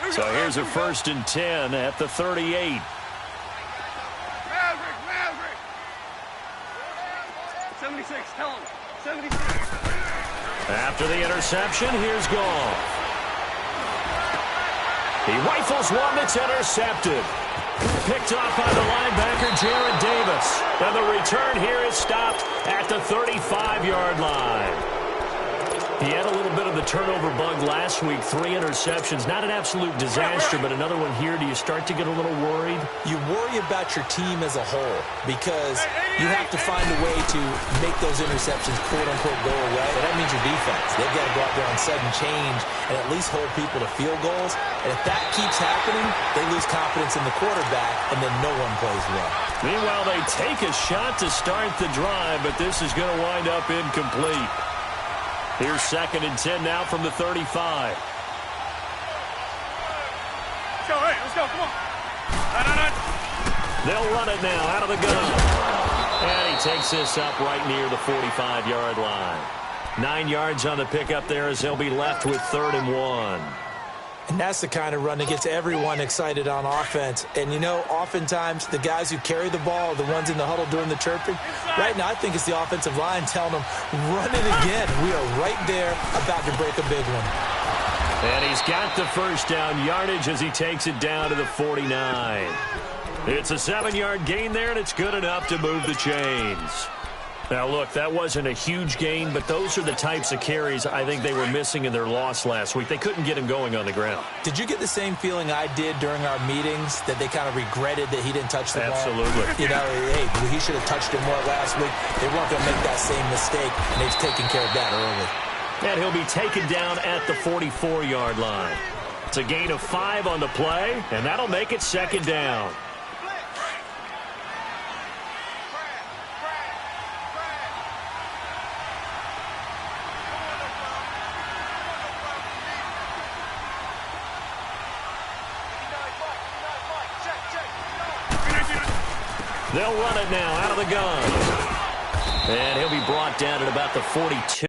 So here's a 1st and 10 at the 38. 76, tell him. 76. After the interception, here's Goff. He rifles one that's intercepted. Picked off by the linebacker, Jared Davis. And the return here is stopped at the 35-yard line. He had a little bit of the turnover bug last week, 3 interceptions. Not an absolute disaster, but another one here. Do you start to get a little worried? You worry about your team as a whole because you have to find a way to make those interceptions, quote-unquote, go away. And that means your defense. They've got to go out there on sudden change and at least hold people to field goals. And if that keeps happening, they lose confidence in the quarterback, and then no one plays well. Meanwhile, they take a shot to start the drive, but this is going to wind up incomplete. Here's 2nd and 10 now from the 35. Let's go, hey, let's go, come on. They'll run it now out of the gun. And he takes this up right near the 45-yard line. 9 yards on the pickup there as they'll be left with 3rd and 1. And that's the kind of run that gets everyone excited on offense. And, you know, oftentimes the guys who carry the ball are the ones in the huddle doing the chirping. Right now, I think it's the offensive line telling them, run it again. We are right there about to break a big one. And he's got the 1st down yardage as he takes it down to the 49. It's a 7-yard gain there, and it's good enough to move the chains. Now, look, that wasn't a huge gain, but those are the types of carries I think they were missing in their loss last week. They couldn't get him going on the ground. Did you get the same feeling I did during our meetings, that they kind of regretted that he didn't touch the ball? Absolutely. You know, hey, he should have touched it more last week. They weren't going to make that same mistake, and they've taken care of that early. And he'll be taken down at the 44-yard line. It's a gain of 5 on the play, and that'll make it 2nd down. They'll run it now out of the gun. And he'll be brought down at about the 42.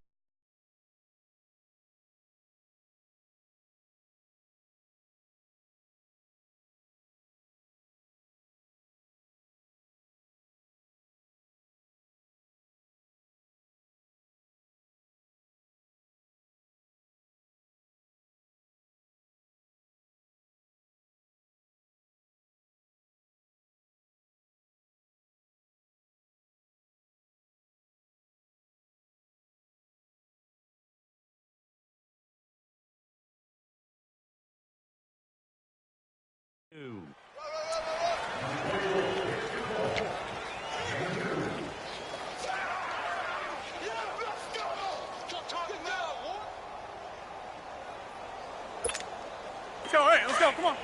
Let's go, hey, let's go, come on.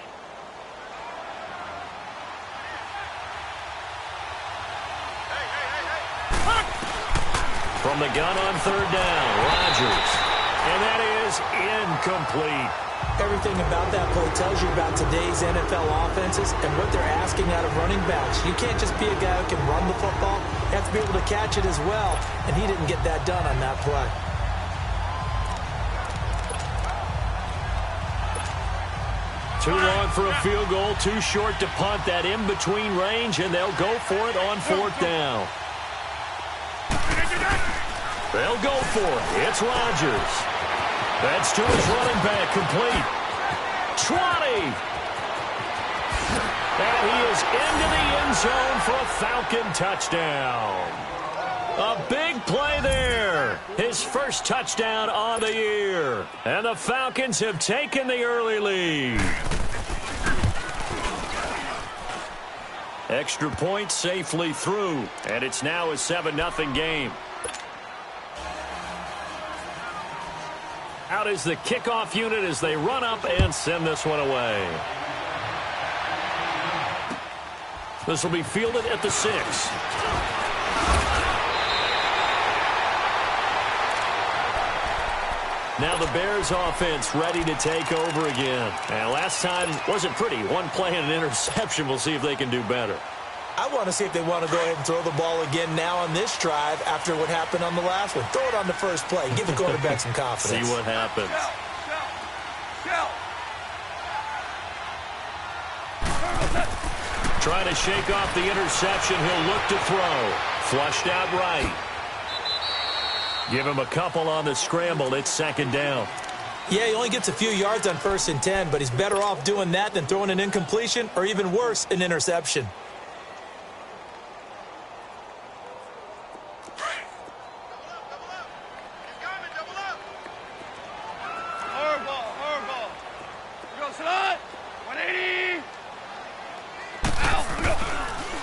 From the gun on 3rd down, Rodgers. And that is incomplete. Everything about that play tells you about today's NFL offenses and what they're asking out of running backs. You can't just be a guy who can run the football. You have to be able to catch it as well, and he didn't get that done on that play. Too long for a field goal, too short to punt. That in-between range, and they'll go for it on 4th down. They'll go for it. It's Rodgers. That's to his running back, complete. 20. And he is into the end zone for a Falcon touchdown. A big play there. His 1st touchdown on the year. And the Falcons have taken the early lead. Extra point safely through. And it's now a 7-0 game. Out is the kickoff unit as they run up and send this one away. This will be fielded at the 6. Now the Bears offense ready to take over again. And last time wasn't pretty. One play and an interception. We'll see if they can do better. I want to see if they want to go ahead and throw the ball again now on this drive after what happened on the last one. Throw it on the first play. Give the quarterback some confidence. See what happens. Trying to shake off the interception. He'll look to throw. Flushed out right. Give him a couple on the scramble. It's second down. Yeah, he only gets a few yards on 1st and 10, but he's better off doing that than throwing an incompletion or even worse, an interception.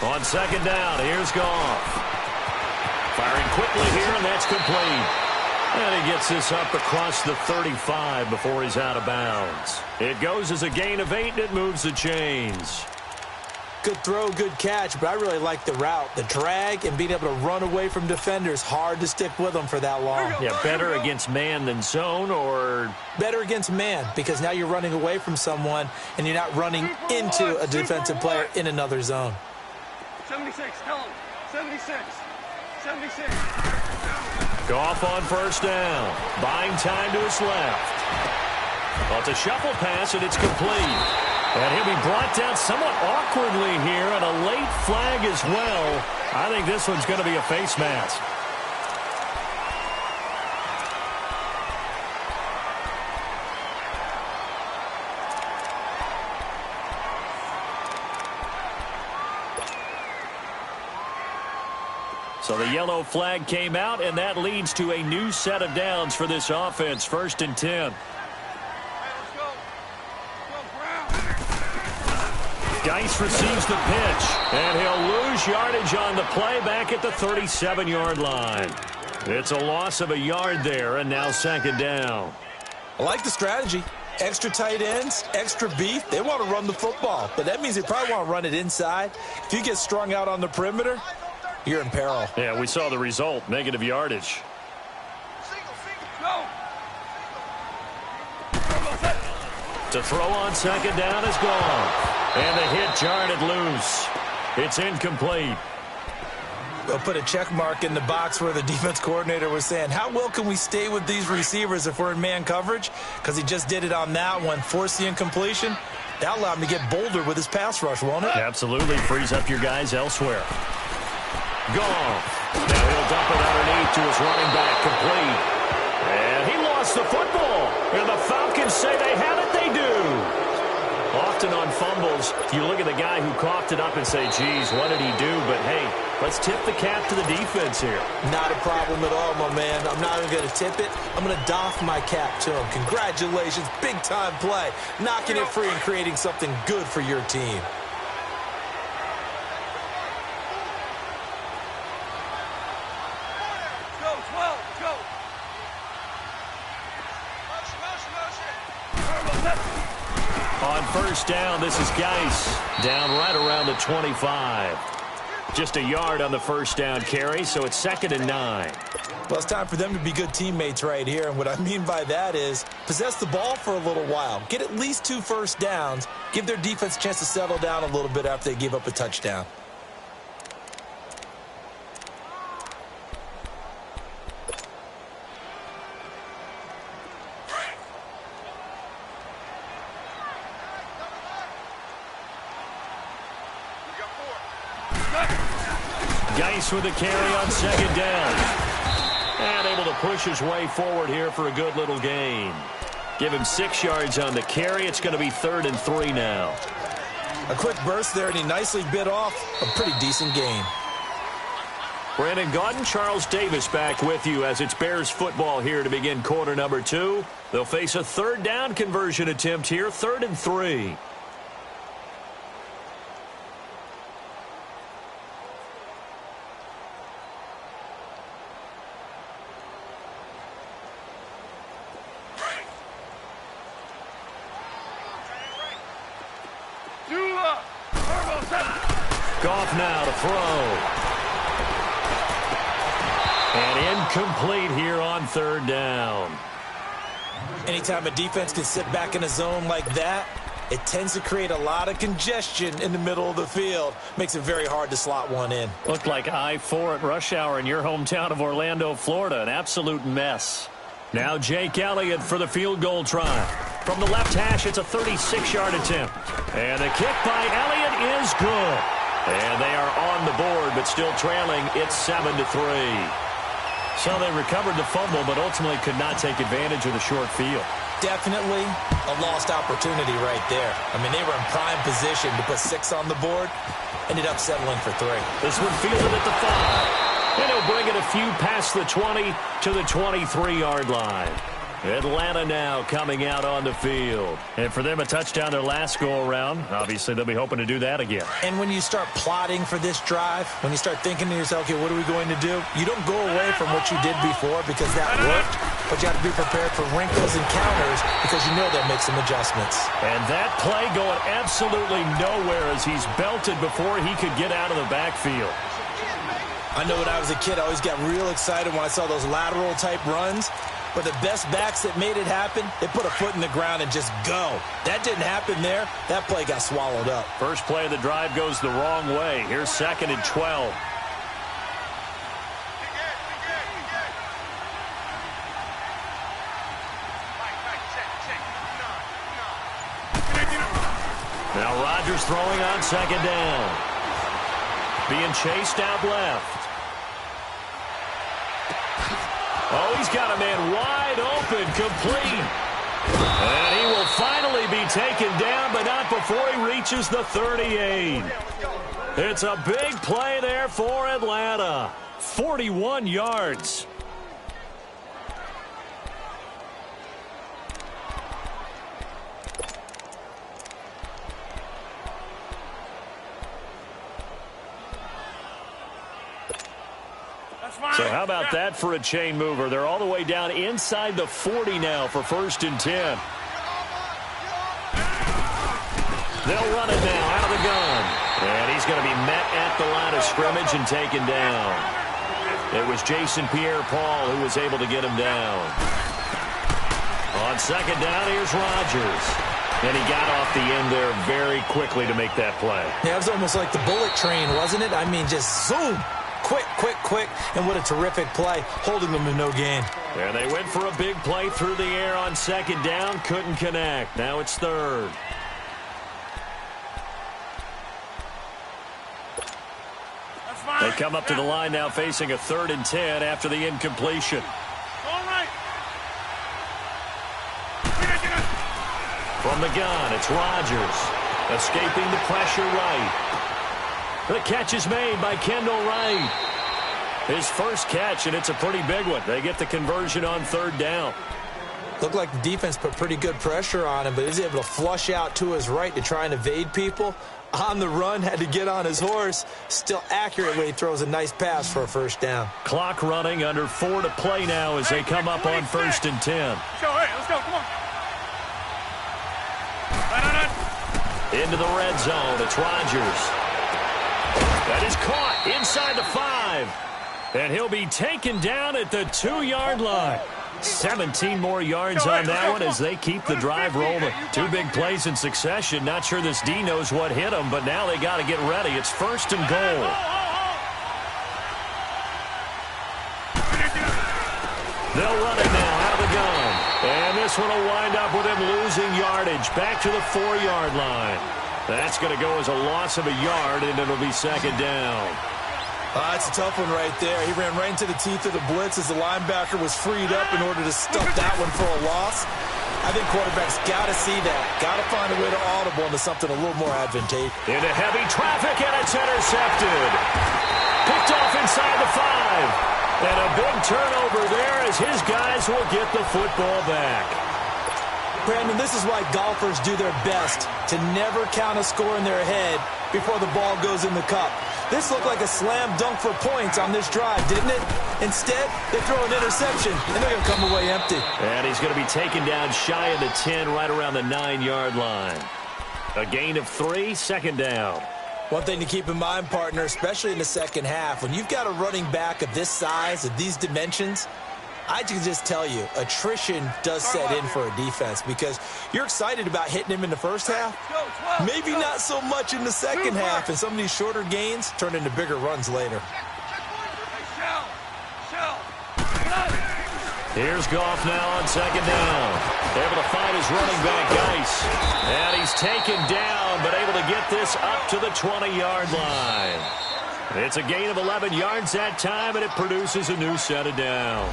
On second down, here's Goff. Firing quickly here, and that's complete. And he gets this up across the 35 before he's out of bounds. It goes as a gain of 8, and it moves the chains. Good throw, good catch, but I really like the route. The drag and being able to run away from defenders, hard to stick with them for that long. Yeah, better against man than zone, or? Better against man, because now you're running away from someone, and you're not running into a defensive player in another zone. 76, tell him. 76. 76. Goff on first down. Buying time to his left. Well, it's a shuffle pass, and it's complete. And he'll be brought down somewhat awkwardly here, and a late flag as well. I think this one's going to be a face mask. So the yellow flag came out, and that leads to a new set of downs for this offense. 1st and 10. Geis receives the pitch, and he'll lose yardage on the play back at the 37-yard line. It's a loss of a yard there, and now second down. I like the strategy. Extra tight ends, extra beef. They want to run the football, but that means they probably want to run it inside. If you get strung out on the perimeter, you're in peril. Yeah, we saw the result, negative yardage. To throw on second down is gone. And the hit jarred loose. It's incomplete. They'll put a check mark in the box where the defense coordinator was saying, how well can we stay with these receivers if we're in man coverage? Because he just did it on that one, forced the incompletion. That allowed him to get bolder with his pass rush, won't it? Absolutely. Frees up your guys elsewhere. Goff. Now he'll dump it underneath to his running back, complete. And he lost the football. And the Falcons say they have it, they do. Often on fumbles, you look at the guy who coughed it up and say, geez, what did he do? But, hey, let's tip the cap to the defense here. Not a problem at all, my man. I'm not even going to tip it. I'm going to doff my cap to him. Congratulations, big-time play. Knocking it free and creating something good for your team. On first down, this is Geis. Down right around the 25. Just a yard on the first down carry, so it's 2nd and 9. Well, it's time for them to be good teammates right here. And what I mean by that is possess the ball for a little while. Get at least 2 first downs. Give their defense a chance to settle down a little bit after they give up a touchdown. Geis with a carry on second down. And able to push his way forward here for a good little gain. Give him 6 yards on the carry. It's going to be 3rd and 3 now. A quick burst there, and he nicely bit off a pretty decent gain. Brandon Gaudin, Charles Davis back with you as it's Bears football here to begin quarter number 2. They'll face a 3rd down conversion attempt here, 3rd and 3. Goff now to throw. And incomplete here on 3rd down. Anytime a defense can sit back in a zone like that, it tends to create a lot of congestion in the middle of the field. Makes it very hard to slot one in. Looked like I-4 at rush hour in your hometown of Orlando, Florida. An absolute mess. Now Jake Elliott for the field goal try. From the left hash, it's a 36-yard attempt. And the kick by Elliott is good. And they are on the board, but still trailing. It's 7-3. So they recovered the fumble, but ultimately could not take advantage of the short field. Definitely a lost opportunity right there. I mean, they were in prime position to put 6 on the board. Ended up settling for 3. This one fielded at the 5. And he'll bring it a few past the 20 to the 23-yard line. Atlanta now coming out on the field. And for them, a touchdown their last go-around. Obviously, they'll be hoping to do that again. And when you start plotting for this drive, when you start thinking to yourself, okay, what are we going to do? You don't go away from what you did before because that worked, but you have to be prepared for wrinkles and counters because you know they'll make some adjustments. And that play going absolutely nowhere as he's belted before he could get out of the backfield. I know when I was a kid, I always got real excited when I saw those lateral-type runs. But the best backs that made it happen, they put a foot in the ground and just go. That didn't happen there. That play got swallowed up. First play of the drive goes the wrong way. Here's 2nd and 12. Now Rodgers throwing on 2nd down. Being chased out left. Oh, he's got a man wide open, complete. And he will finally be taken down, but not before he reaches the 38. It's a big play there for Atlanta. 41 yards. So how about that for a chain mover? They're all the way down inside the 40 now for 1st and 10. They'll run it now out of the gun. And he's going to be met at the line of scrimmage and taken down. It was Jason Pierre-Paul who was able to get him down. On 2nd down, here's Rodgers. And he got off the end there very quickly to make that play. Yeah, it was almost like the bullet train, wasn't it? I mean, just zoom. Quick, quick, quick, and what a terrific play, holding them to no gain. And they went for a big play through the air on 2nd down, couldn't connect. Now it's 3rd. They come up to the line now facing a 3rd and 10 after the incompletion. All right. From the gun, it's Rodgers. Escaping the pressure right. The catch is made by Kendall Wright. His first catch, and it's a pretty big one. They get the conversion on 3rd down. Looked like the defense put pretty good pressure on him, but he was able to flush out to his right to try and evade people. On the run, had to get on his horse. Still accurately throws a nice pass for a 1st down. Clock running, under 4 to play now as they come up on 1st and 10. Let's go, come on. Into the red zone, it's Rodgers. That is caught inside the 5. And he'll be taken down at the 2-yard line. 17 more yards on that one as they keep the drive rolling. 2 big plays in succession. Not sure this D knows what hit them, but now they got to get ready. It's 1st and goal. They'll run it now out of the gun. And this one will wind up with him losing yardage back to the 4-yard line. That's going to go as a loss of a yard, and it'll be 2nd down. That's a tough one right there. He ran right into the teeth of the blitz as the linebacker was freed up in order to stuff that one for a loss. I think quarterbacks got to see that. Got to find a way to audible into something a little more advantageous. Into heavy traffic, and it's intercepted. Picked off inside the 5. And a big turnover there as his guys will get the football back. Brandon, this is why golfers do their best to never count a score in their head before the ball goes in the cup. This looked like a slam dunk for points on this drive, didn't it? Instead, they throw an interception, and they're going to come away empty. And he's going to be taken down shy of the 10, right around the 9-yard line. A gain of 3, 2nd down. One thing to keep in mind, partner, especially in the second half, when you've got a running back of this size, of these dimensions, I can just tell you, attrition does set in for a defense because you're excited about hitting him in the first half. Maybe not so much in the second half, and some of these shorter gains turn into bigger runs later. Here's Goff now on 2nd down. Able to find his running back, Geis. And he's taken down, but able to get this up to the 20-yard line. It's a gain of 11 yards that time, and it produces a new set of downs.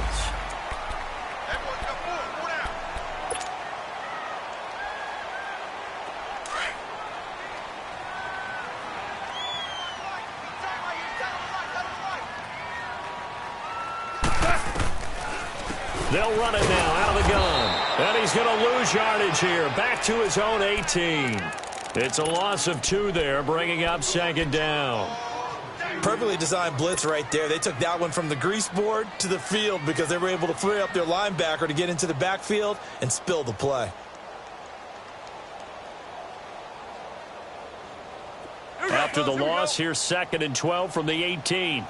They'll run it now out of the gun. And he's going to lose yardage here. Back to his own 18. It's a loss of 2 there, bringing up second down. Perfectly designed blitz right there. They took that one from the grease board to the field because they were able to free up their linebacker to get into the backfield and spill the play. After the loss, here's 2nd and 12 from the 18.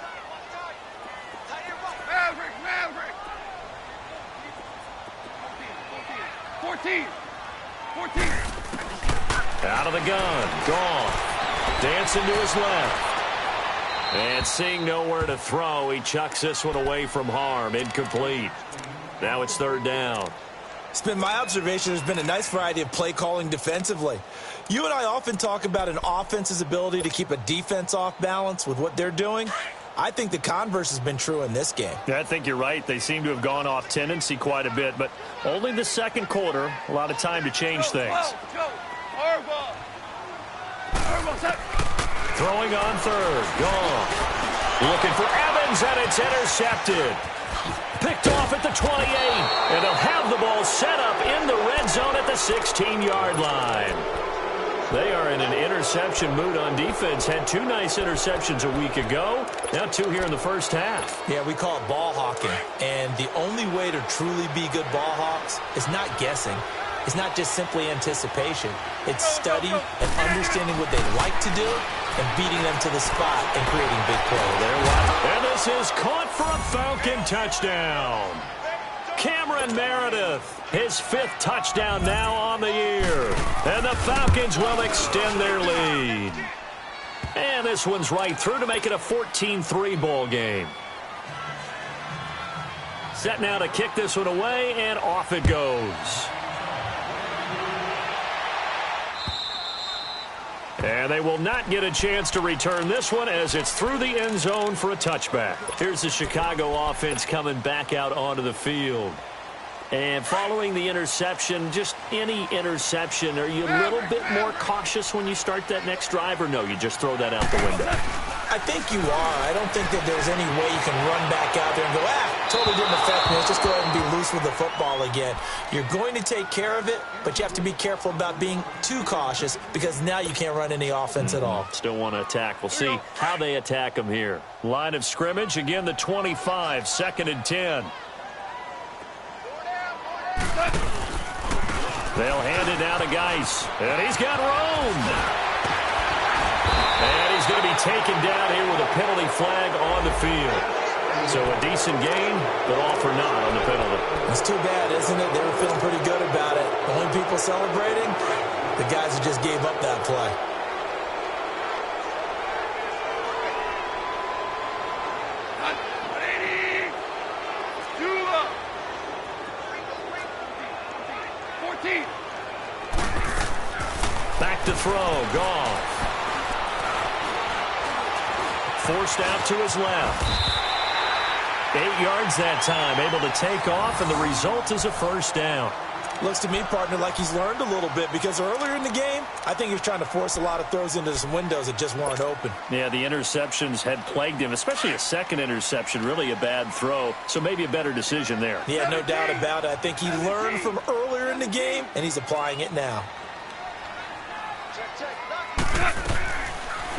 Out of the gun. Goff. Dancing to his left. And seeing nowhere to throw, he chucks this one away from harm. Incomplete. Now it's 3rd down. It's been my observation there's been a nice variety of play calling defensively. You and I often talk about an offense's ability to keep a defense off balance with what they're doing. I think the converse has been true in this game. Yeah, I think you're right. They seem to have gone off tendency quite a bit, but only the second quarter, a lot of time to change things. Throwing on 3rd. Goff. Looking for Evans, and it's intercepted. Picked off at the 28. And they'll have the ball set up in the red zone at the 16-yard line. They are in an interception mood on defense. Had 2 nice interceptions a week ago. Now 2 here in the first half. Yeah, we call it ball hawking. And the only way to truly be good ball hawks is not guessing. It's not just simply anticipation. It's study and understanding what they like to do and beating them to the spot and creating big plays. And this is caught for a Falcon touchdown. Cameron Meredith, his 5th touchdown now on the year. And the Falcons will extend their lead. And this one's right through to make it a 14-3 ball game. Set now to kick this one away, and off it goes. And they will not get a chance to return this one as it's through the end zone for a touchback. Here's the Chicago offense coming back out onto the field. And following the interception, just any interception, are you a little bit more cautious when you start that next drive, or no, you just throw that out the window? I think you are. I don't think that there's any way you can run back out there and go, totally didn't affect me. Let's just go ahead and be loose with the football again. You're going to take care of it, but you have to be careful about being too cautious because now you can't run any offense at all. Still want to attack. We'll see how they attack them here. Line of scrimmage, again the 25, 2nd and 10. They'll hand it down to Geis. And he's got room. And he's going to be taken down here with a penalty flag on the field. So a decent gain, but all for naught on the penalty. It's too bad, isn't it? They were feeling pretty good about it. The only people celebrating, the guys who just gave up that play. Back to throw, Goff. Forced out to his left. 8 yards that time, able to take off, and the result is a 1st down. Looks to me, partner, like he's learned a little bit because earlier in the game, I think he was trying to force a lot of throws into some windows that just weren't open. Yeah, the interceptions had plagued him, especially a second interception, really a bad throw, so maybe a better decision there. Yeah, no doubt about it. I think he learned from earlier in the game, and he's applying it now.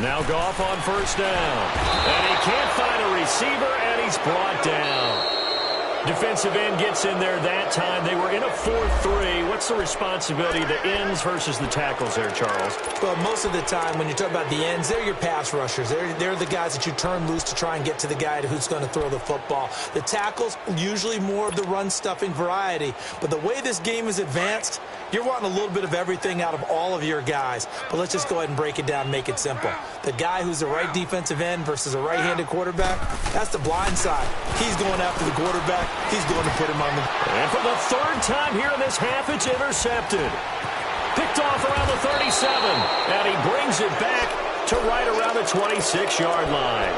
Now Goff on 1st down. And he can't find a receiver, and he's brought down. Defensive end gets in there that time. They were in a 4-3. What's the responsibility of the ends versus the tackles there, Charles? Well, most of the time when you talk about the ends, they're your pass rushers. They're the guys that you turn loose to try and get to the guy who's going to throw the football. The tackles, usually more of the run-stuffing variety. But the way this game is advanced, You're wanting a little bit of everything out of all of your guys, but let's just go ahead and break it down and make it simple. The guy who's the right defensive end versus a right-handed quarterback, that's the blind side. He's going after the quarterback. He's going to put him on the... And for the third time here in this half, it's intercepted. Picked off around the 37, and he brings it back to right around the 26-yard line.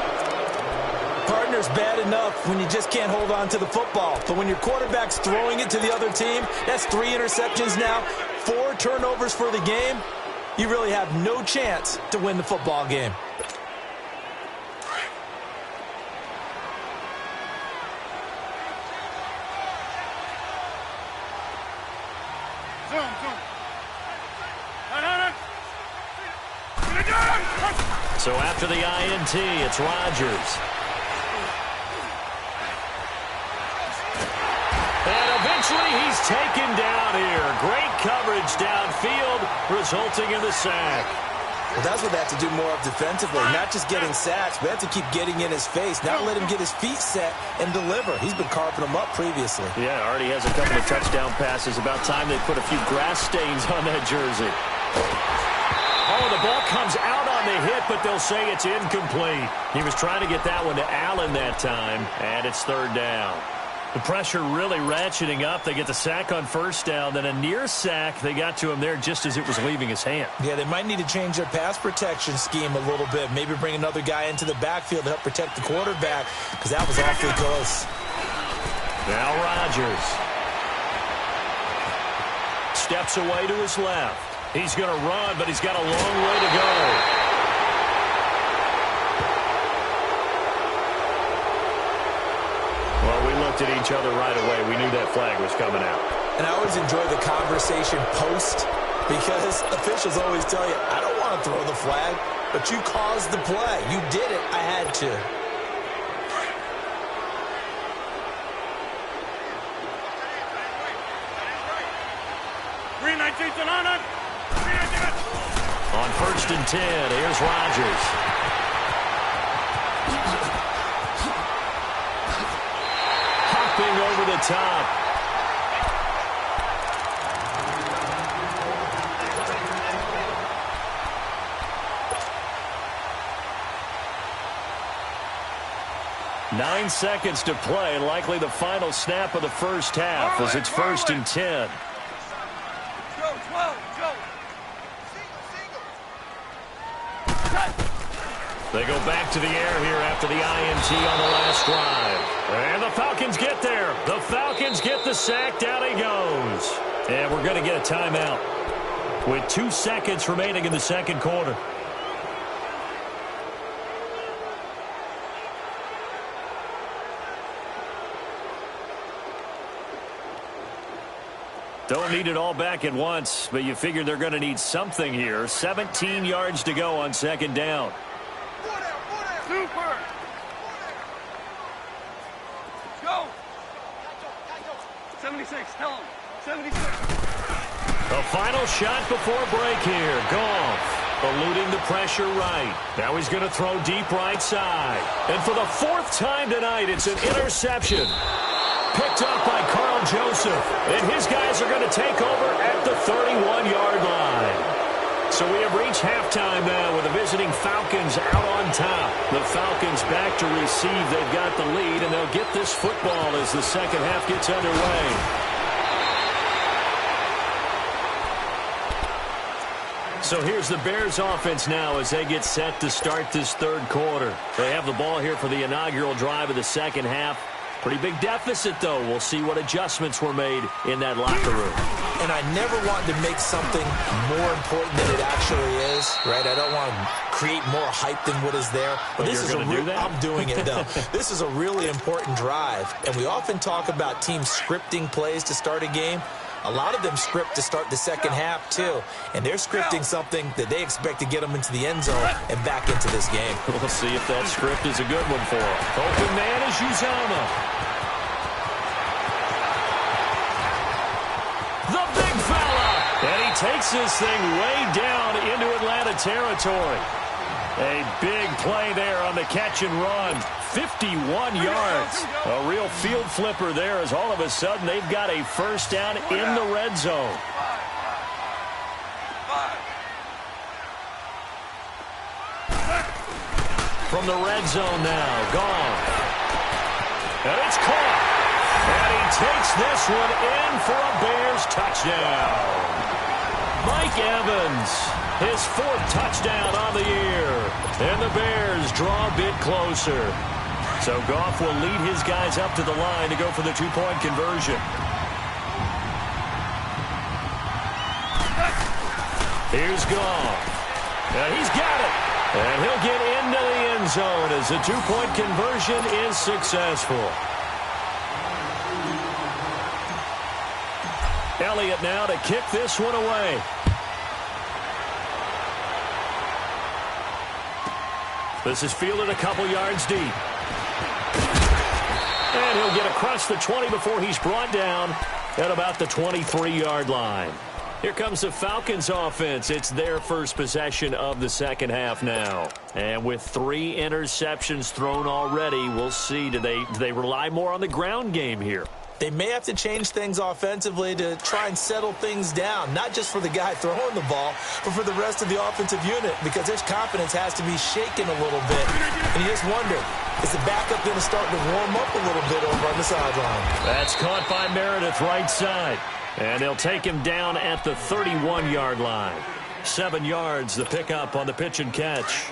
Partner's bad enough when you just can't hold on to the football. But when your quarterback's throwing it to the other team, that's 3 interceptions now, 4 turnovers for the game. You really have no chance to win the football game. So after the INT, it's Rodgers. And eventually he's taken down here. Great coverage downfield, resulting in the sack. Well, that's what they have to do more of defensively, not just getting sacks, but have to keep getting in his face, not let him get his feet set and deliver. He's been carving them up previously. Yeah, already has a couple of touchdown passes. About time they put a few grass stains on that jersey. Oh, the ball comes out on the hit, but they'll say it's incomplete. He was trying to get that one to Allen that time, and it's third down. The pressure really ratcheting up. They get the sack on first down, then a near sack. They got to him there just as it was leaving his hand. Yeah, they might need to change their pass protection scheme a little bit. Maybe bring another guy into the backfield to help protect the quarterback, because that was awfully close. Now Rodgers steps away to his left. He's going to run, but he's got a long way to go. Well, we looked at each other right away. We knew that flag was coming out. And I always enjoy the conversation post, because officials always tell you, I don't want to throw the flag, but you caused the play. You did it. I had to. On 1st and 10, here's Rodgers. Hopping over the top. Nine seconds to play, likely the final snap of the first half as it's 1st and 10. They go back to the air here after the INT on the last drive. And the Falcons get there. The Falcons get the sack. Down he goes. And we're going to get a timeout with 2 seconds remaining in the second quarter. Don't need it all back at once, but you figure they're going to need something here. 17 yards to go on second down. Super. Go. 76. Tell him. 76. The final shot before break here. Goff eluding the pressure right. Now he's going to throw deep right side. And for the 4th time tonight, it's an interception. Picked up by Carl Joseph. And his guys are going to take over at the 31-yard line. So we have reached halftime now with the visiting Falcons out on top. The Falcons back to receive. They've got the lead, and they'll get this football as the second half gets underway. So here's the Bears offense now as they get set to start this third quarter. They have the ball here for the inaugural drive of the second half. Pretty big deficit, though. We'll see what adjustments were made in that locker room. And I never want to make something more important than it actually is, right? I don't want to create more hype than what is there. But this is I'm doing it, though. This is a really important drive. And we often talk about teams scripting plays to start a game. A lot of them script to start the second half, too. And they're scripting something that they expect to get them into the end zone and back into this game. We'll see if that script is a good one for them. Open man is Uzomah. The big fella. And he takes this thing way down into Atlanta territory. A big play there on the catch and run. 51 yards. A real field flipper there as all of a sudden they've got a first down in the red zone. From the red zone now, gone. And it's caught. And he takes this one in for a Bears touchdown. Mike Evans, his 4th touchdown on the year. And the Bears draw a bit closer. So Goff will lead his guys up to the line to go for the 2-point conversion. Here's Goff. And he's got it. And he'll get into the end zone as the 2-point conversion is successful. Elliott now to kick this one away. This is fielded a couple yards deep. And he'll get across the 20 before he's brought down at about the 23-yard line. Here comes the Falcons offense. It's their first possession of the second half now. And with 3 interceptions thrown already, we'll see. Do they rely more on the ground game here? They may have to change things offensively to try and settle things down, not just for the guy throwing the ball, but for the rest of the offensive unit, because his confidence has to be shaken a little bit. And you just wonder, is the backup going to start to warm up a little bit over on the sideline? That's caught by Meredith right side. And they'll take him down at the 31-yard line. 7 yards, the pickup on the pitch and catch.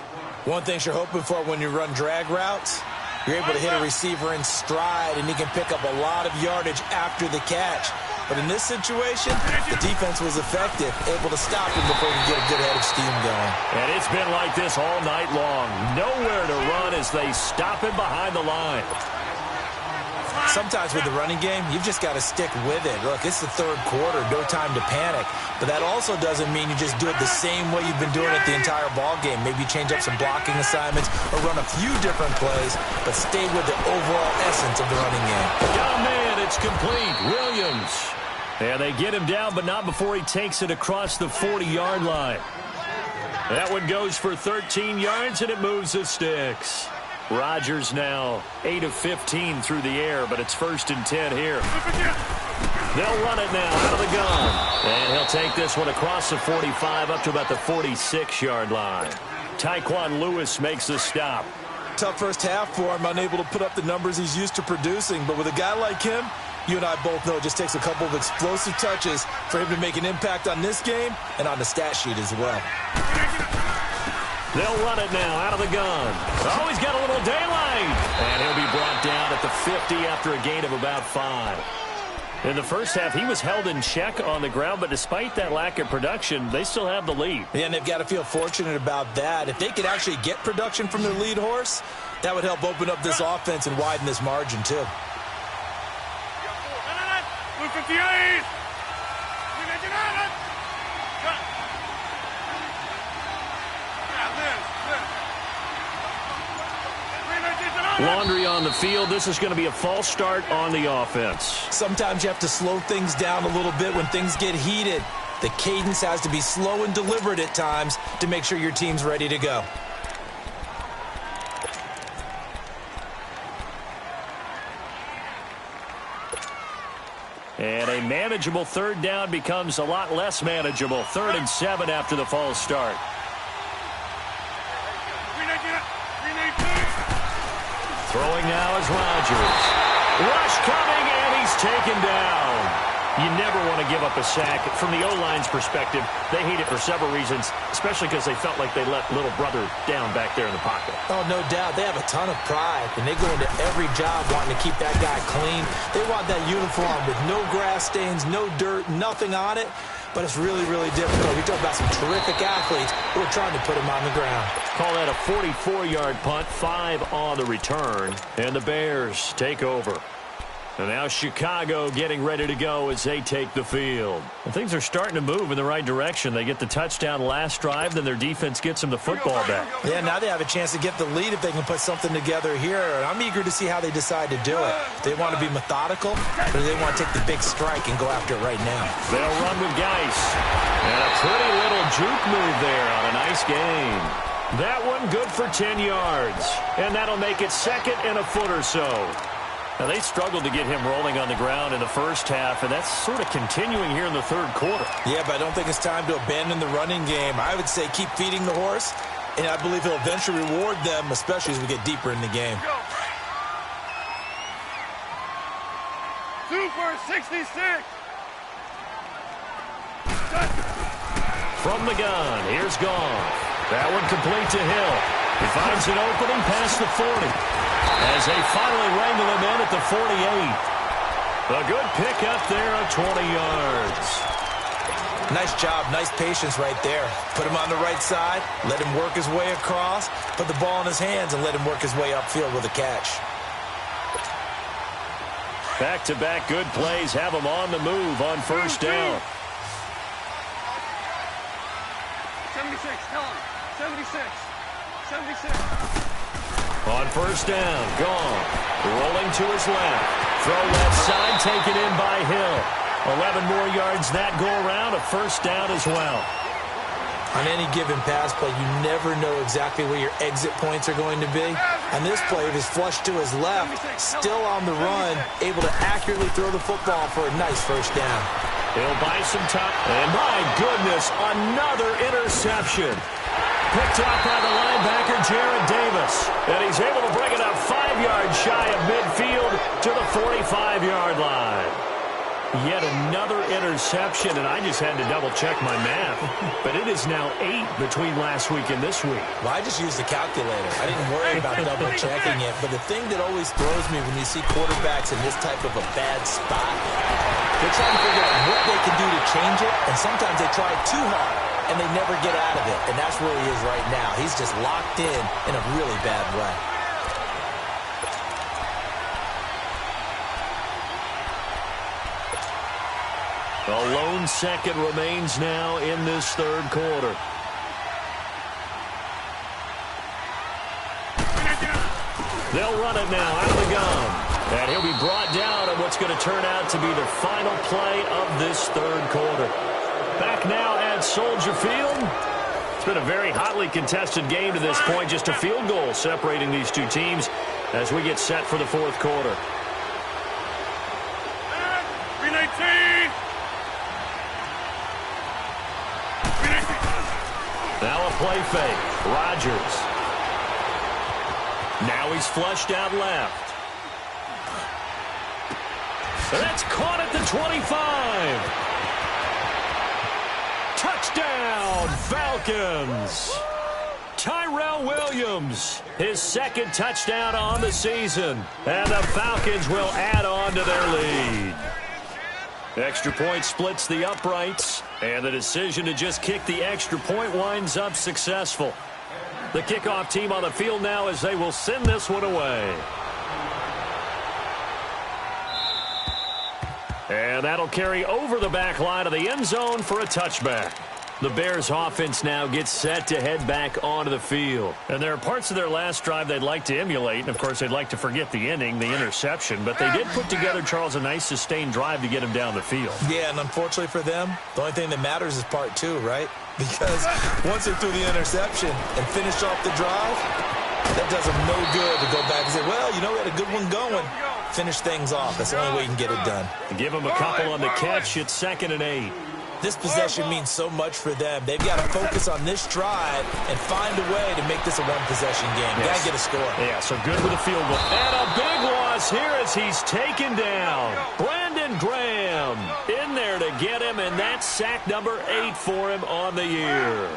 One thing you're hoping for when you run drag routes, you're able to hit a receiver in stride, and he can pick up a lot of yardage after the catch. But in this situation, the defense was effective, able to stop him before he could get a good head of steam going. And it's been like this all night long. Nowhere to run as they stop him behind the line. Sometimes with the running game, you've just got to stick with it. Look, it's the third quarter, no time to panic. But that also doesn't mean you just do it the same way you've been doing it the entire ball game. Maybe change up some blocking assignments or run a few different plays, but stay with the overall essence of the running game. Got a man, it's complete. Williams. And they get him down, but not before he takes it across the 40-yard line. That one goes for 13 yards, and it moves the sticks. Rodgers now 8 of 15 through the air, but it's 1st and 10 here. They'll run it now out of the gun. And he'll take this one across the 45 up to about the 46-yard line. Tyquan Lewis makes the stop. Tough first half for him, unable to put up the numbers he's used to producing. But with a guy like him, you and I both know it just takes a couple of explosive touches for him to make an impact on this game and on the stat sheet as well. They'll run it now out of the gun. Oh, he's got a little daylight. And he'll be brought down at the 50 after a gain of about 5. In the first half, he was held in check on the ground, but despite that lack of production, they still have the lead. Yeah, and they've got to feel fortunate about that. If they could actually get production from their lead horse, that would help open up this offense and widen this margin, too. Blue 58! Laundry on the field. This is going to be a false start on the offense. Sometimes you have to slow things down a little bit when things get heated. The cadence has to be slow and deliberate at times to make sure your team's ready to go. And a manageable 3rd down becomes a lot less manageable. 3rd and 7 after the false start. Throwing now is Rodgers. Rush coming, and he's taken down. You never want to give up a sack. From the O-line's perspective, they hate it for several reasons, especially because they felt like they let little brother down back there in the pocket. Oh, no doubt. They have a ton of pride, and they go into every job wanting to keep that guy clean. They want that uniform with no grass stains, no dirt, nothing on it. But it's really, really difficult. We talk about some terrific athletes who are trying to put him on the ground. Call that a 44-yard punt, 5 on the return, and the Bears take over. And now Chicago getting ready to go as they take the field. And things are starting to move in the right direction. They get the touchdown last drive, then their defense gets them the football back. Yeah, now they have a chance to get the lead if they can put something together here. And I'm eager to see how they decide to do it. They want to be methodical, or do they want to take the big strike and go after it right now? They'll run with Geis. And a pretty little juke move there on a nice game. That one good for 10 yards. And that'll make it 2nd and a foot or so. Now, they struggled to get him rolling on the ground in the first half, and that's sort of continuing here in the 3rd quarter. Yeah, but I don't think it's time to abandon the running game. I would say keep feeding the horse and I believe he'll eventually reward them, especially as we get deeper in the game. Go. 2 for 66. From the gun, here's Goff. That one complete to Hill. He finds an opening past the 40. As they finally wrangle him in at the 48. A good pick up there of 20 yards. Nice job, nice patience right there. Put him on the right side, let him work his way across, put the ball in his hands, and let him work his way upfield with a catch. Back-to-back good plays have him on the move on first down. 76, tell him. 76. 76. On first down, gone. Rolling to his left. Throw left side, taken in by Hill. 11 more yards that go around, a first down as well. On any given pass play, you never know exactly where your exit points are going to be. On this play, it is flushed to his left, still on the run, able to accurately throw the football for a nice first down. He'll buy some time. And my goodness, another interception. Picked off by the linebacker, Jared Davis. And he's able to bring it up 5 yards shy of midfield to the 45-yard line. Yet another interception, and I just had to double-check my math. But it is now 8 between last week and this week. Well, I just used the calculator. I didn't worry about double-checking it. But the thing that always throws me when you see quarterbacks in this type of a bad spot, they're trying to figure out what they can do to change it, and sometimes they try too hard, and they never get out of it. And that's where he is right now. He's just locked in a really bad way. A lone second remains now in this third quarter. They'll run it now out of the gun. And he'll be brought down on what's going to turn out to be the final play of this third quarter. Back now at Soldier Field. It's been a very hotly contested game to this point. Just a field goal separating these two teams as we get set for the fourth quarter. 319. Now a play fake. Rodgers. Now he's flushed out left. That's caught at the 25. Touchdown, Falcons. Tyrell Williams, his second touchdown on the season. And the Falcons will add on to their lead. Extra point splits the uprights, and the decision to just kick the extra point winds up successful. The kickoff team on the field now as they will send this one away. And that'll carry over the back line of the end zone for a touchback. The Bears offense now gets set to head back onto the field. And there are parts of their last drive they'd like to emulate. And, of course, they'd like to forget the inning, the interception. But they did put together, Charles, a nice sustained drive to get him down the field. Yeah, and unfortunately for them, the only thing that matters is part 2, right? Because once they threw the interception and finished off the drive, that does them no good to go back and say, well, you know, we had a good one going. Finish things off. That's the only way you can get it done. Give them a couple on the catch. It's 2nd and 8. This possession means so much for them. They've got to focus on this drive and find a way to make this a one-possession game. Yes. Got to get a score. Yeah, so good with a field goal. And a big loss here as he's taken down. Brandon Graham in there to get him, and that's sack number 8 for him on the year.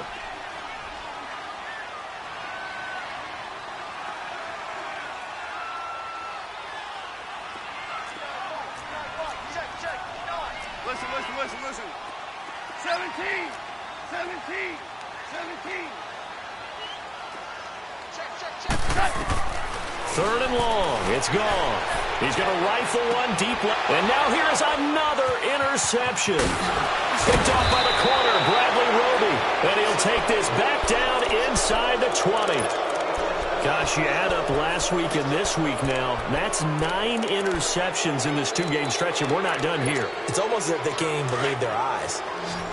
Listen. 17. 17. Third and long. It's gone. He's going to rifle one deep left. And now here's another interception. Picked off by the corner, Bradley Roby. And he'll take this back down inside the 20. Gosh, you add up last week and this week now. That's 9 interceptions in this 2-game stretch, and we're not done here. It's almost as if they can't even believe their eyes.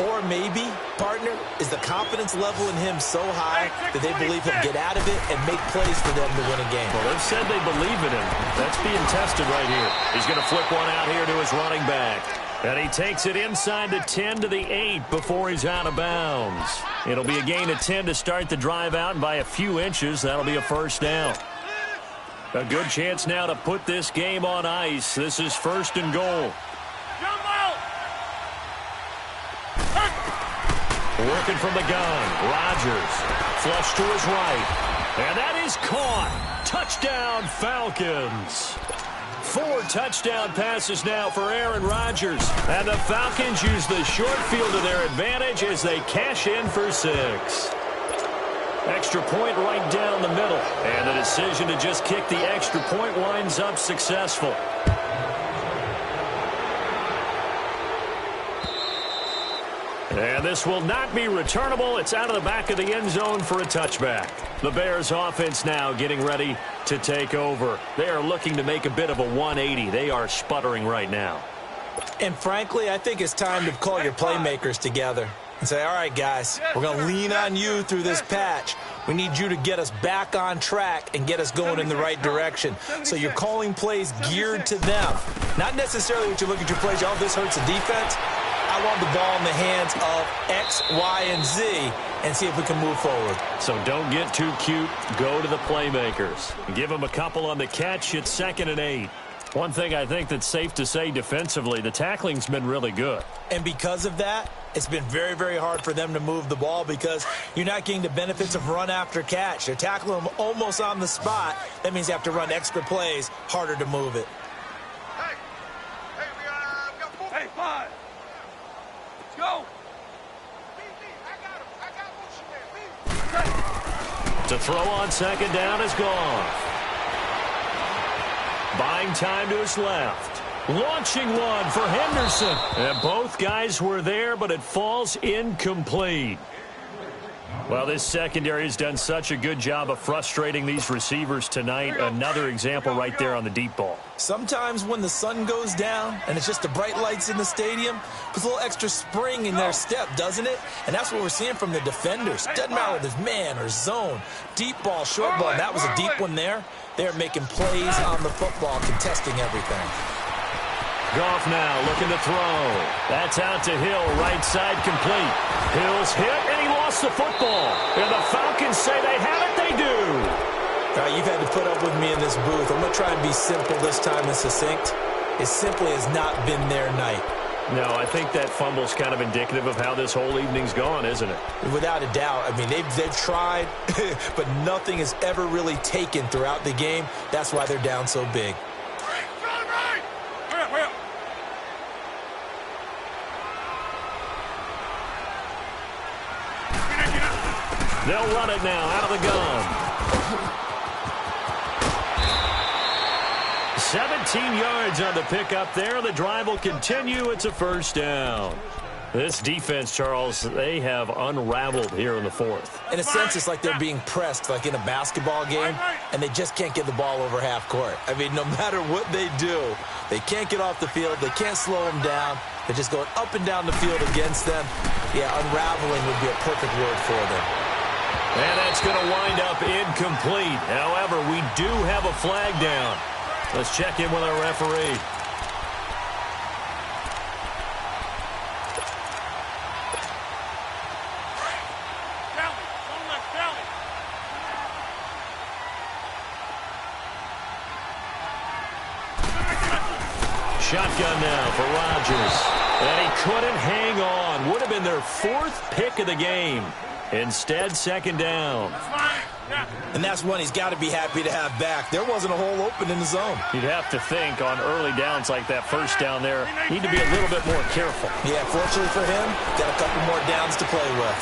Or maybe, partner, is the confidence level in him so high that they believe he'll get out of it and make plays for them to win a game. Well, they've said they believe in him. That's being tested right here. He's going to flip one out here to his running back. And he takes it inside the 10 to the 8 before he's out of bounds. It'll be a gain of 10 to start the drive out, and by a few inches, that'll be a first down. A good chance now to put this game on ice. This is 1st and goal. Working from the gun, Rodgers. Flush to his right. And that is caught. Touchdown, Falcons. 4 touchdown passes now for Aaron Rodgers. And the Falcons use the short field to their advantage as they cash in for 6. Extra point right down the middle. And the decision to just kick the extra point winds up successful. And this will not be returnable. It's out of the back of the end zone for a touchback. The Bears offense now getting ready to take over. They are looking to make a bit of a 180. They are sputtering right now. And frankly, I think it's time to call your playmakers together and say, all right, guys, we're going to lean on you through this patch. We need you to get us back on track and get us going in the right direction. So you're calling plays geared to them. Not necessarily what you look at your plays, oh, this hurts the defense. I want the ball in the hands of X, Y, and Z and see if we can move forward. So don't get too cute. Go to the playmakers. Give them a couple on the catch. It's 2nd and 8. One thing I think that's safe to say defensively, the tackling's been really good. And because of that, it's been very, very hard for them to move the ball because you're not getting the benefits of run after catch. They're tackling them almost on the spot. That means you have to run extra plays, harder to move it. Hey, 5. Let's go. To throw on 2nd down is gone. Buying time to his left. Launching one for Henderson. And both guys were there, but it falls incomplete. Well, this secondary has done such a good job of frustrating these receivers tonight. Another example right there on the deep ball. Sometimes when the sun goes down and it's just the bright lights in the stadium, puts a little extra spring in their step, doesn't it? And that's what we're seeing from the defenders. Doesn't matter whether it's man or zone, deep ball, short ball. And that was a deep one there. They're making plays on the football, contesting everything. Goff now looking to throw. That's out to Hill, right side complete. Hill's hit, and he lost the football. And the Falcons say they have it, they do. All right, you've had to put up with me in this booth. I'm going to try and be simple this time and succinct. It simply has not been their night. No, I think that fumble's kind of indicative of how this whole evening's gone, isn't it? Without a doubt. I mean, they've tried, but nothing has ever really taken throughout the game. That's why they're down so big. They'll run it now out of the gun. 17 yards on the pickup there. The drive will continue. It's a first down. This defense, Charles, they have unraveled here in the 4th. In a sense, it's like they're being pressed like in a basketball game, and they just can't get the ball over half court. I mean, no matter what they do, they can't get off the field. They can't slow them down. They're just going up and down the field against them. Yeah, unraveling would be a perfect word for them. And that's going to wind up incomplete. However, we do have a flag down. Let's check in with our referee. Shotgun now for Rodgers. And he couldn't hang on. Would have been their 4th pick of the game. Instead, 2nd down. And that's one he's got to be happy to have back. There wasn't a hole open in the zone. You'd have to think on early downs like that first down there, need to be a little bit more careful. Yeah, fortunately for him, got a couple more downs to play with.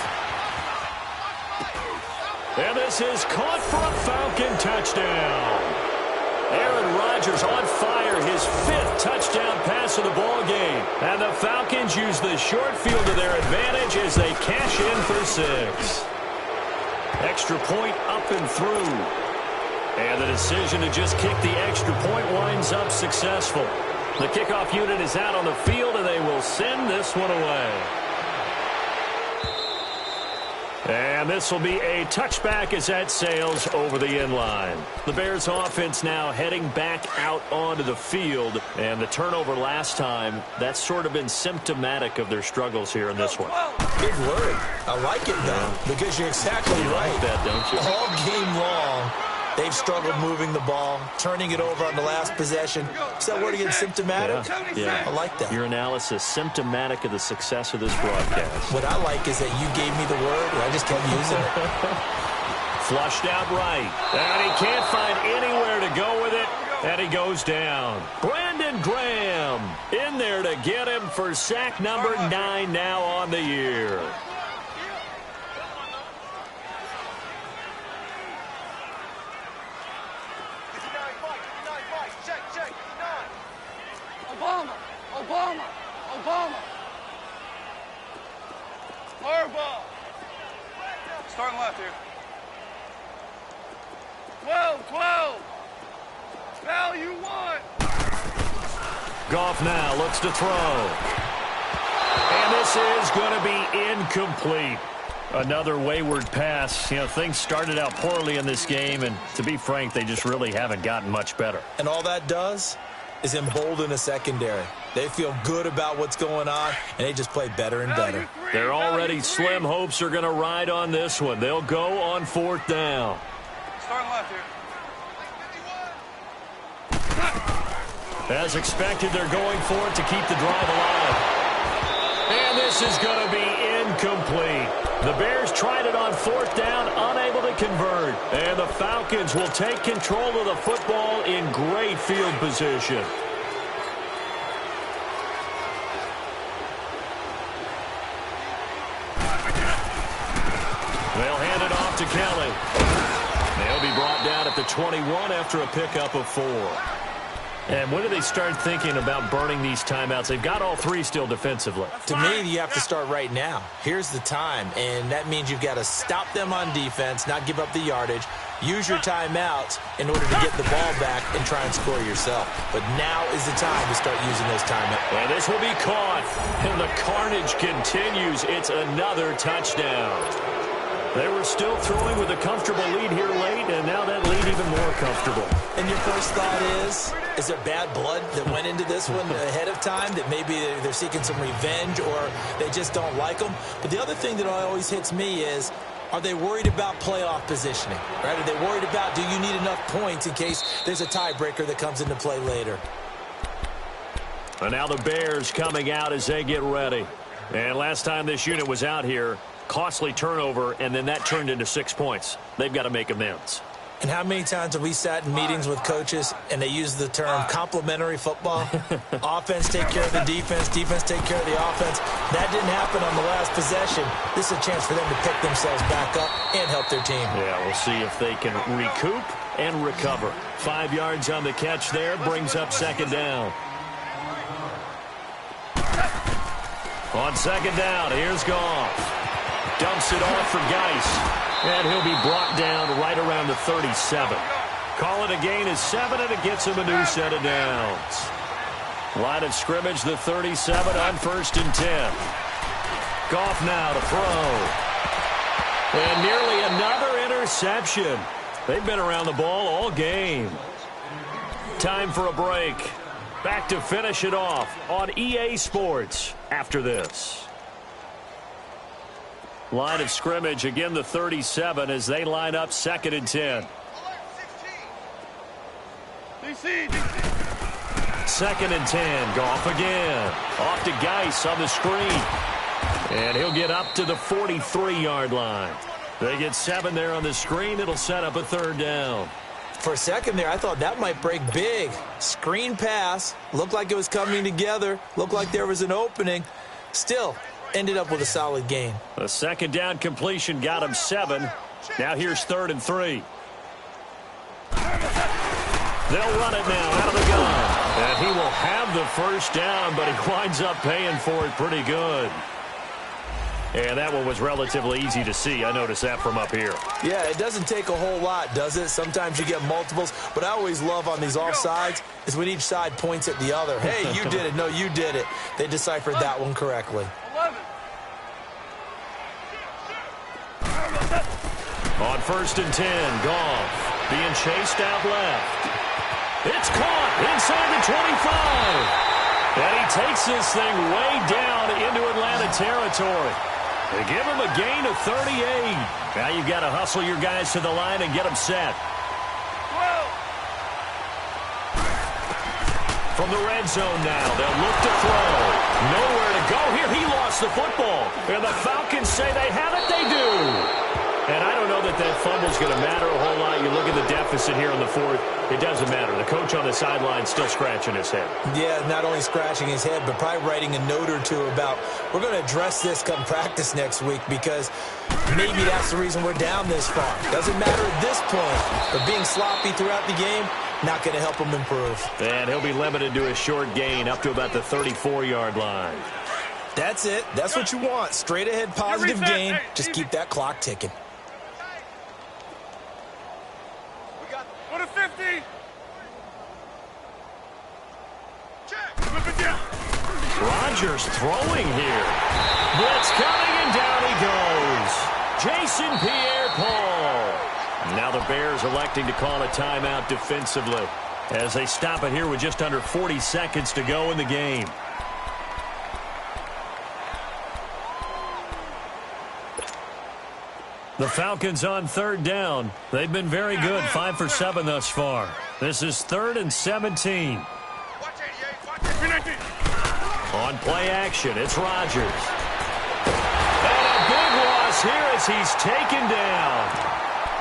And this is caught for a Falcon touchdown. Aaron Rodgers on fire, his 5th touchdown pass of the ball game. And the Falcons use the short field to their advantage as they cash in for 6. Extra point up and through. And the decision to just kick the extra point winds up successful. The kickoff unit is out on the field, and they will send this one away. And And this will be a touchback as that sails over the end line. The Bears offense now heading back out onto the field. And the turnover last time, that's sort of been symptomatic of their struggles here in this one. Big word. I like it, though, because you're exactly right. Like that, don't you? All game long, they've struggled moving the ball, turning it over on the last possession. Is that word again, symptomatic? Yeah. I like that. Your analysis, symptomatic of the success of this broadcast. What I like is that you gave me the word, and I just kept using it. Flushed out right. And he can't find anywhere to go with it. And he goes down. Brandon Graham in there to get him for sack number 9 now on the year. Obama. Harbaugh. Starting left here. 12. Val, you want. Goff now looks to throw. And this is going to be incomplete. Another wayward pass. You know, things started out poorly in this game, and to be frank, they just really haven't gotten much better. And all that does is embolden a secondary. They feel good about what's going on, and they just play better and better. Their already slim hopes are going to ride on this one. They'll go on 4th down. Starting left here. As expected, they're going for it to keep the drive alive. And this is going to be incomplete. The Bears tried it on 4th down, unable to convert. And the Falcons will take control of the football in great field position. They'll hand it off to Kelly. They'll be brought down at the 21 after a pickup of 4. And when do they start thinking about burning these timeouts? They've got all 3 still defensively. To me, you have to start right now. Here's the time, and that means you've got to stop them on defense, not give up the yardage, use your timeouts in order to get the ball back and try and score yourself. But now is the time to start using those timeouts. And this will be caught, and the carnage continues. It's another touchdown. They were still throwing with a comfortable lead here late, and now that lead even more comfortable. And your first thought is there bad blood that went into this one ahead of time, that maybe they're seeking some revenge or they just don't like them? But the other thing that always hits me is, are they worried about playoff positioning? Right? Are they worried about, do you need enough points in case there's a tiebreaker that comes into play later? And now the Bears coming out as they get ready. And last time this unit was out here, costly turnover, and then that turned into 6 points. They've got to make amends. And how many times have we sat in meetings with coaches and they use the term complementary football? Offense take care of the defense, defense take care of the offense. That didn't happen on the last possession. This is a chance for them to pick themselves back up and help their team. Yeah, we'll see if they can recoup and recover. 5 yards on the catch there, brings up 2nd down. On 2nd down, here's Goff. Dumps it off for Geis. And he'll be brought down right around the 37. Call it a gain of 7, and it gets him a new set of downs. Line of scrimmage, the 37 on 1st and 10. Goff now to throw. And nearly another interception. They've been around the ball all game. Time for a break. Back to finish it off on EA Sports after this. Line of scrimmage, again the 37 as they line up 2nd and 10. DC. 2nd and 10. Goff again. Off to Geis on the screen. And he'll get up to the 43-yard line. They get 7 there on the screen. It'll set up a 3rd down. For a second there, I thought that might break big. Screen pass. Looked like it was coming together. Looked like there was an opening. Still, ended up with a solid gain. The 2nd down completion got him 7. Now here's 3rd and 3. They'll run it now out of the gun. And he will have the 1st down, but he winds up paying for it pretty good. And that one was relatively easy to see. I noticed that from up here. Yeah, it doesn't take a whole lot, does it? Sometimes you get multiples. But I always love on these offsides is when each side points at the other. Hey, you did it. No, you did it. They deciphered that one correctly. 11. On 1st and 10, Goff being chased out left. It's caught inside the 25. And he takes this thing way down into Atlanta territory. They give him a gain of 38. Now you've got to hustle your guys to the line and get them set. From the red zone now, they'll look to throw. Nowhere to go here. He lost the football. And the Falcons say they have it. They do. And I don't know that fumble's going to matter a whole lot. You look at the deficit here in the fourth. It doesn't matter. The coach on the sideline still scratching his head. Yeah, not only scratching his head, but probably writing a note or two about, we're going to address this come practice next week because maybe that's the reason we're down this far. Doesn't matter at this point, but being sloppy throughout the game, not going to help him improve. And he'll be limited to a short gain up to about the 34-yard line. That's it. That's what you want. Straight ahead positive gain. Just keep that clock ticking. Go to 50. Rodgers throwing here. Blitz coming, and down he goes. Jason Pierre-Paul. Now the Bears electing to call a timeout defensively as they stop it here with just under 40 seconds to go in the game. The Falcons on 3rd down. They've been very good, 5 for 7 thus far. This is 3rd and 17. On play action, it's Rodgers. And a big loss here as he's taken down.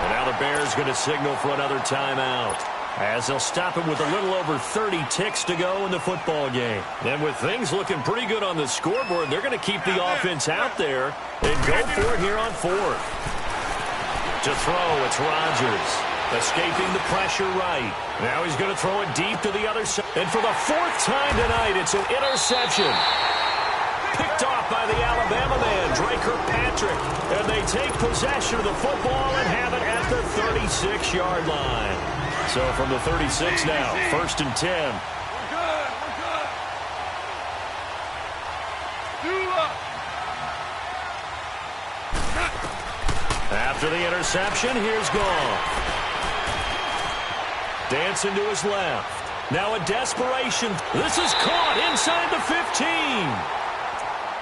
And now the Bears going to signal for another timeout, as they'll stop it with a little over 30 ticks to go in the football game. And with things looking pretty good on the scoreboard, they're going to keep the offense out there and go for it here on 4th. To throw, it's Rodgers. Escaping the pressure right. Now he's going to throw it deep to the other side. And for the 4th time tonight, it's an interception. Picked off by the Alabama man, Dre Kirkpatrick. And they take possession of the football and have it at the 36-yard line. So from the 36 now, 1st and 10. We're good. After the interception, here's Goff. Dancing to his left. Now a desperation. This is caught inside the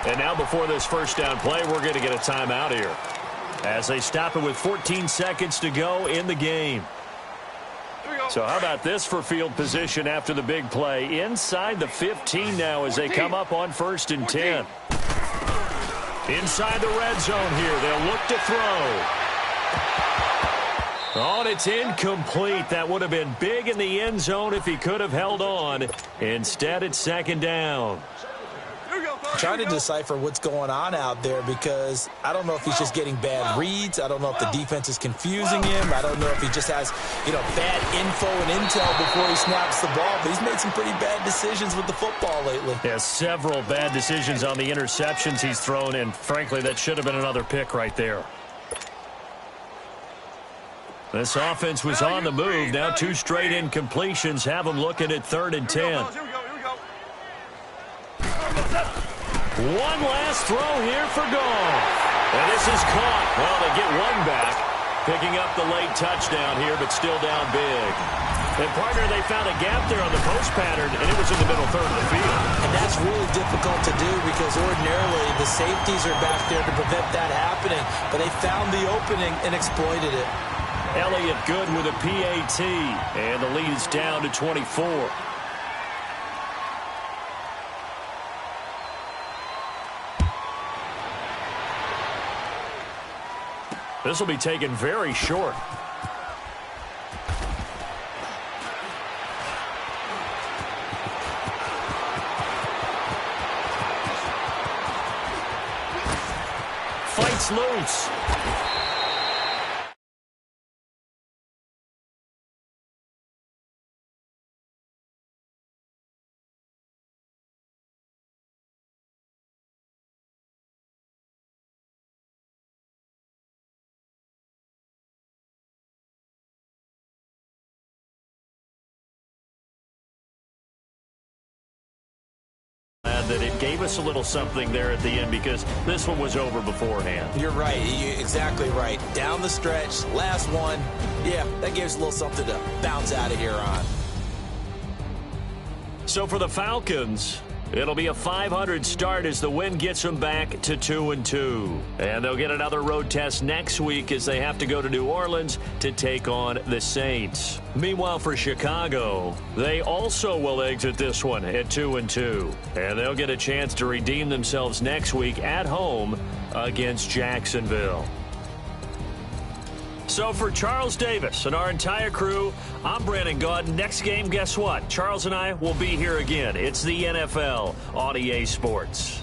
15. And now before this first down play, we're going to get a timeout here, as they stop it with 14 seconds to go in the game. So how about this for field position after the big play? Inside the 15 now as they come up on 1st and 10. Inside the red zone here. They'll look to throw. Oh, and it's incomplete. That would have been big in the end zone if he could have held on. Instead, it's 2nd down. Trying to decipher what's going on out there, because I don't know if he's just getting bad reads. I don't know if the defense is confusing him. I don't know if he just has, bad info and intel before he snaps the ball. But he's made some pretty bad decisions with the football lately. Yeah, several bad decisions on the interceptions he's thrown, and frankly, that should have been another pick right there. This offense was on the move. Now 2 straight incompletions have them looking at 3rd and 10. One last throw here for Goff. And this is caught. Well, they get one back, picking up the late touchdown here, but still down big. And, partner, they found a gap there on the post pattern, and it was in the middle third of the field. And that's really difficult to do, because ordinarily the safeties are back there to prevent that happening. But they found the opening and exploited it. Elliott good with a PAT, and the lead is down to 24. This will be taken very short. Fights loose. that it gave us a little something there at the end because this one was over beforehand. You're right. You're exactly right. Down the stretch, last one. Yeah, that gives us a little something to bounce out of here on. So for the Falcons, it'll be a 500 start as the win gets them back to 2-2. And they'll get another road test next week as they have to go to New Orleans to take on the Saints. Meanwhile, for Chicago, they also will exit this one at 2-2. And they'll get a chance to redeem themselves next week at home against Jacksonville. So for Charles Davis and our entire crew, I'm Brandon Gaudin. Next game, guess what? Charles and I will be here again. It's the NFL on EA Sports.